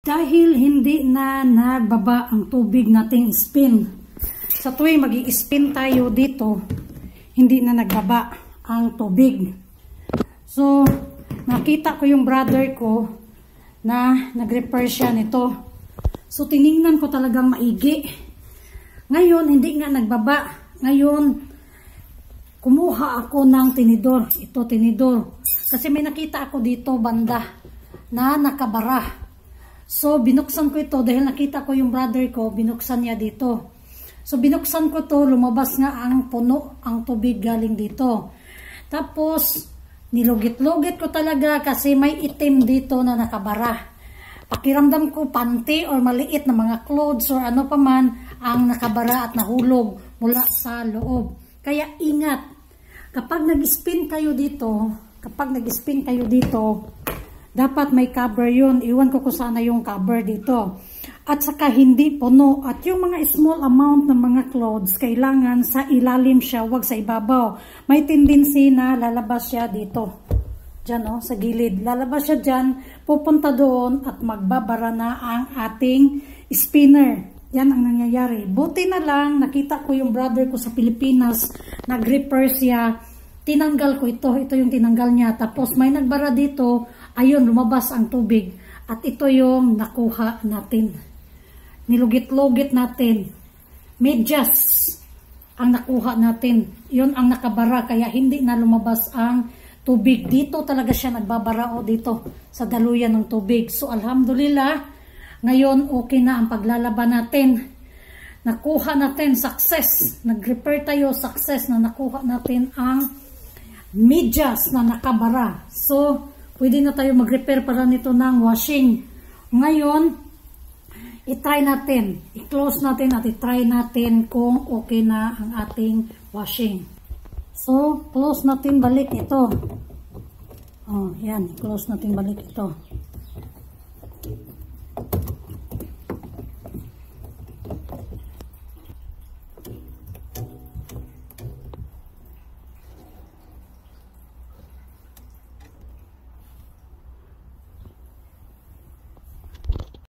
Dahil hindi na nagbaba ang tubig nating spin. Sa tuwing mag-i-spin tayo dito, hindi na nagbaba ang tubig. So, nakita ko yung brother ko na nag-repair siya nito. So, tiningnan ko talagang maigi. Ngayon, hindi nga nagbaba. Ngayon, kumuha ako ng tinidor. Ito, tinidor. Kasi may nakita ako dito, banda, na nakabara. So, binuksan ko ito dahil nakita ko yung brother ko, binuksan niya dito. So, binuksan ko to, lumabas nga ang puno, ang tubig galing dito. Tapos, nilugit-lugit ko talaga kasi may itim dito na nakabara. Pakiramdam ko panty or maliit na mga clothes or ano pa man ang nakabara at nahulog mula sa loob. Kaya ingat, kapag nag-spin kayo dito, dapat may cover yun. Iwan ko kung sana yung cover dito. At saka hindi puno. At yung mga small amount ng mga clothes, kailangan sa ilalim siya, wag sa ibabaw. May tendency na lalabas siya dito. Diyan, sa gilid. Lalabas siya dyan, pupunta doon at magbabara na ang ating spinner. Yan ang nangyayari. Buti na lang, nakita ko yung brother ko sa Pilipinas, nag-repair siya. Tinanggal ko ito. Ito yung tinanggal niya. Tapos may nagbara dito. Ayun, lumabas ang tubig. At ito yung nakuha natin. Nilugit-lugit natin. Medyas ang nakuha natin. Yun ang nakabara. Kaya hindi na lumabas ang tubig. Dito talaga siya nagbabara o dito sa daluyan ng tubig. So, alhamdulillah, ngayon okay na ang paglalaban natin. Nakuha natin, success. Nag-repair tayo, success na nakuha natin ang medyas na nakabara. So, pwede na tayo mag-repair para nito ng washing. Ngayon, i-try natin. I-close natin at i-try natin kung okay na ang ating washing. So, close natin balik ito. Oh, yan. Close natin balik ito.